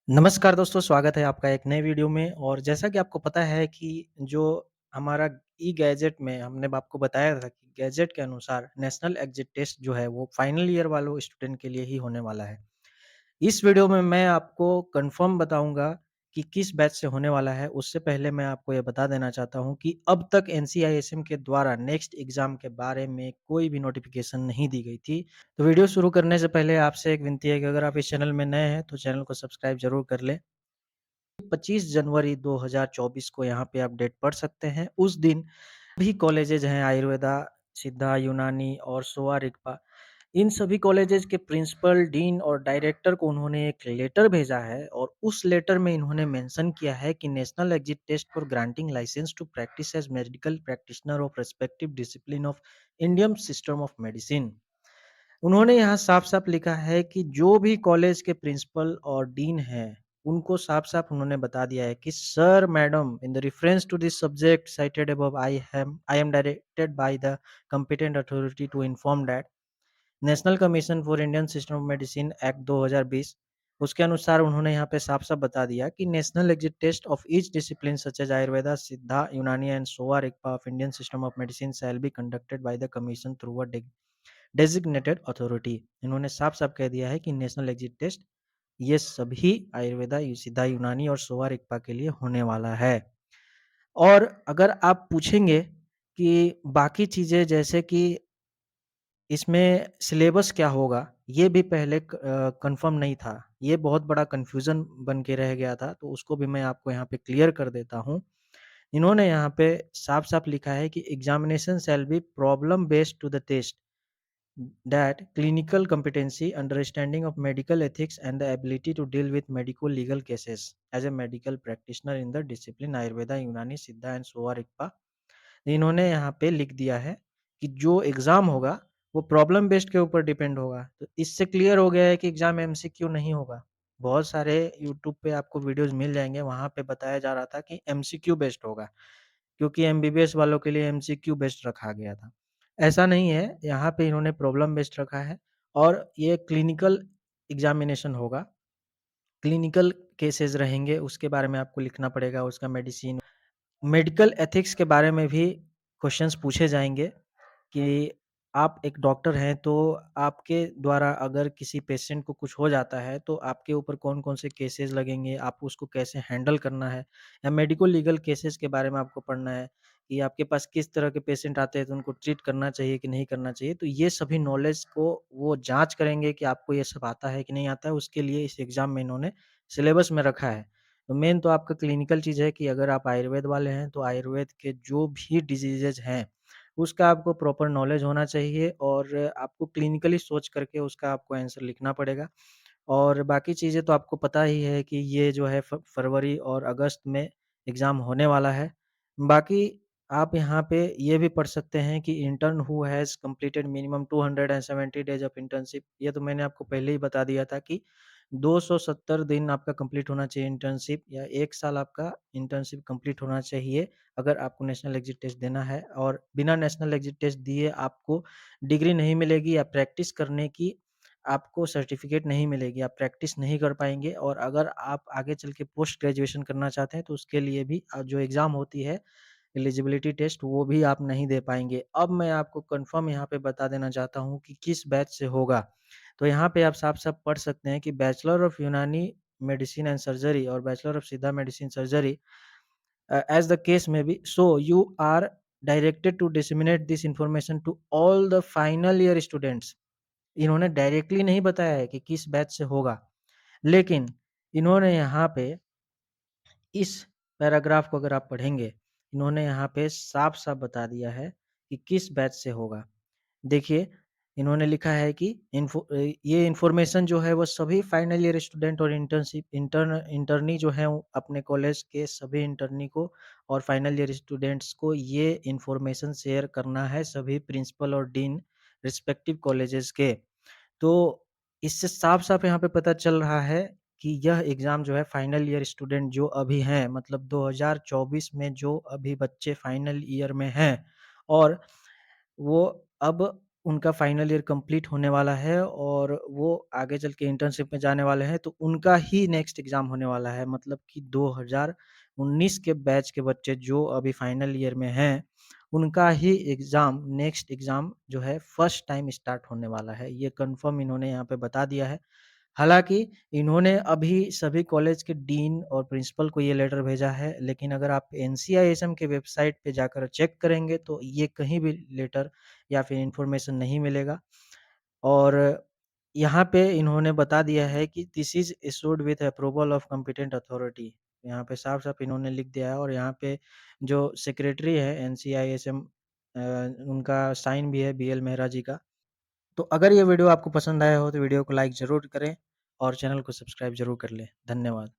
नमस्कार दोस्तों, स्वागत है आपका एक नए वीडियो में। और जैसा कि आपको पता है कि जो हमारा ई-गैजेट में हमने आपको बताया था कि गैजेट के अनुसार नेशनल एग्जिट टेस्ट जो है वो फाइनल ईयर वालों स्टूडेंट के लिए ही होने वाला है। इस वीडियो में मैं आपको कंफर्म बताऊँगा कि किस बैच से होने वाला है। उससे पहले मैं आपको ये बता देना चाहता हूँ कि अब तक एनसीआईएसएम के द्वारा नेक्स्ट एग्ज़ाम के बारे में कोई भी नोटिफ़िकेशन नहीं दी गई थी। तो वीडियो शुरू करने से पहले आपसे एक विनती है कि अगर आप इस चैनल में नए हैं तो चैनल को सब्सक्राइब ज़रूर कर लें। 25 जनवरी 2024 को यहाँ पे आप डेट पढ़ सकते हैं। उस दिन सभी कॉलेजेज हैं आयुर्वेदा, सिद्धा, यूनानी और सोवा रिगपा, इन सभी कॉलेजेज के प्रिंसिपल, डीन और डायरेक्टर को उन्होंने एक लेटर भेजा है और उस लेटर में इन्होंने मेंशन किया है कि national exit test for granting licence to practise as medical practitioner of respective discipline of Indian system of medicine. उन्होंने यहाँ साफ-साफ लिखा है कि जो भी कॉलेज के प्रिंसिपल और डीन हैं, उनको साफ-साफ उन्होंने बता दिया है कि sir, madam, in the reference to this subject cited above, I am directed by the competent authority to inform that national commission for Indian system of medicine act 2020, उसके अनुसार उन्होंने यहाँ पे साफ-साफ बता दिया कि national exit test of each discipline such as Ayurveda, Siddha, Unani and Sowa Rigpa of Indian system of medicine shall be conducted by the commission through a designated authority. इन्होंने साफ-साफ कह दिया है कि नेशनल एग्जिट टेस्ट ये सभी आयुर्वेदा, सिद्धा, यूनानी और सोवा रिगपा के लिए होने वाला है। और अगर आप पूछेंगे कि बाकी चीज़ें जैसे कि इसमें सिलेबस क्या होगा? ये भी पहले कन्फर्म नहीं था। ये बहुत बड़ा कन्फ्यूज़न बन के रह गया था, तो उसको भी मैं आपको यहाँ पे क्लियर कर देता हूँ। इन्होंने यहाँ पे साफ-साफ लिखा है कि examination shall be problem based to the test that clinical competency, understanding of medical ethics, and the ability to deal with medical legal cases as a medical practitioner in the discipline Ayurveda, यूनानी, सिद्धा and Sowa Rigpa. इन्होंने यहाँ पे लिख दिया है कि जो एग्ज़ाम होगा वो प्रॉब्लम बेस्ड के ऊपर डिपेंड होगा। तो इससे क्लियर हो गया है कि एग्ज़ाम एमसीक्यू नहीं होगा। बहुत सारे यूट्यूब पे आपको वीडियोज़ मिल जाएँगे, वहाँ पे बताया जा रहा था कि एमसीक्यू बेस्ड होगा, क्योंकि एमबीबीएस वालों के लिए एमसीक्यू बेस्ड रखा गया था। ऐसा नहीं है, यहाँ पे इन्होंने प्रॉब्लम बेस्ड रखा है और ये क्लिनिकल एग्ज़ामिनेशन होगा। क्लिनिकल केसेज़ रहेंगे, उसके बारे में आपको लिखना पड़ेगा, उसका मेडिसिन, मेडिकल एथिक्स के बारे में भी क्वेश्चंस पूछे जाएँगे कि आप एक डॉक्टर हैं, तो आपके द्वारा अगर किसी पेशेंट को कुछ हो जाता है, तो आपके ऊपर कौन-कौन से केसेज़ लगेंगे, आपको उसको कैसे हैंडल करना है, या मेडिको लीगल केसेज़ के बारे में आपको पढ़ना है कि आपके पास किस तरह के पेशेंट आते हैं, तो उनको ट्रीट करना चाहिए कि नहीं करना चाहिए। तो ये सभी नॉलेज को वो जाँच करेंगे कि आपको ये सब आता है कि नहीं आता है, उसके लिए इस एग्ज़ाम में इन्होंने सिलेबस में रखा है। तो मेन तो आपका क्लिनिकल चीज़ है कि अगर आप आयुर्वेद वाले हैं, तो आयुर्वेद के जो भी डिसीज़ेज़ हैं, उसका आपको प्रॉपर नॉलेज होना चाहिए और आपको क्लिनिकली सोच करके उसका आपको आंसर लिखना पड़ेगा। और बाकी चीज़ें तो आपको पता ही है कि ये जो है फरवरी और अगस्त में एग्ज़ाम होने वाला है। बाकी आप यहाँ पे ये भी पढ़ सकते हैं कि intern who has completed minimum 270 days of internship, ये तो मैंने आपको पहले ही बता दिया था कि 270 दिन आपका कंप्लीट होना चाहिए इंटर्नशिप, या 1 साल आपका इंटर्नशिप कंप्लीट होना चाहिए, अगर आपको नेशनल एग्ज़िट टेस्ट देना है। और बिना नेशनल एग्ज़िट टेस्ट दिए आपको डिग्री नहीं मिलेगी, या प्रैक्टिस करने की आपको सर्टिफ़िकेट नहीं मिलेगी, आप प्रैक्टिस नहीं कर पाएँगे। और अगर आप आगे चल के पोस्ट ग्रेजुएशन करना चाहते हैं, तो उसके लिए भी जो एग्ज़ाम होती है एलिजिबिलिटी टेस्ट, वो भी आप नहीं दे पाएँगे। अब मैं आपको कन्फर्म यहाँ पे बता देना चाहता हूँ कि किस बैच से होगा। तो यहाँ पे आप साफ-साफ पढ़ सकते हैं कि बैचलर ऑफ यूनानी मेडिसिन एंड सर्जरी और बैचलर ऑफ सिद्धा medicine surgery, as the case may be, so you are directed to disseminate this information to all the final year students। इन्होंने डायरेक्टली नहीं बताया है कि किस बैच से होगा, लेकिन इन्होंने यहाँ पे इस पैराग्राफ को अगर आप पढ़ेंगे, इन्होंने यहाँ पे साफ-साफ बता दिया है कि किस बैच से होगा। देखिए, इन्होंने लिखा है कि ये इन्फॉर्मेशन जो है वो सभी फाइनल ईयर स्टूडेंट और इंटर्नी जो हैं वो अपने कॉलेज के सभी इंटर्नी को और फाइनल ईयर स्टूडेंट्स को ये इन्फॉर्मेशन शेयर करना है, सभी प्रिंसिपल और डीन रिस्पेक्टिव कॉलेजेस के। तो इससे साफ-साफ यहाँ पे पता चल रहा है कि यह एग्ज़ाम जो है फाइनल ईयर स्टूडेंट जो अभी हैं, मतलब 2024 में जो अभी बच्चे फाइनल ईयर में हैं और वो अब उनका फाइनल ईयर कंप्लीट होने वाला है और वो आगे चल के इंटर्नशिप में जाने वाले हैं, तो उनका ही नेक्स्ट एग्ज़ाम होने वाला है। मतलब कि 2019 के बैच के बच्चे जो अभी फाइनल ईयर में हैं, उनका ही नेक्स्ट एग्ज़ाम जो है फर्स्ट टाइम स्टार्ट होने वाला है। ये कन्फर्म इन्होंने यहाँ पे बता दिया है। हालाँकि इन्होंने अभी सभी कॉलेज के डीन और प्रिंसिपल को ये लेटर भेजा है, लेकिन अगर आप एनसीआईएसएम के वेबसाइट पे जाकर चेक करेंगे तो ये कहीं भी लेटर या फिर इन्फॉर्मेशन नहीं मिलेगा। और यहाँ पे इन्होंने बता दिया है कि this is issued with approval of competent authority. यहाँ पे साफ-साफ इन्होंने लिख दिया है और यहाँ पे जो सेक्रेटरी है एनसीआईएसएम उनका साइन भी है बीएल मेहरा जी का। तो अगर ये वीडियो आपको पसंद आया हो तो वीडियो को लाइक ज़रूर करें और चैनल को सब्सक्राइब ज़रूर कर लें। धन्यवाद।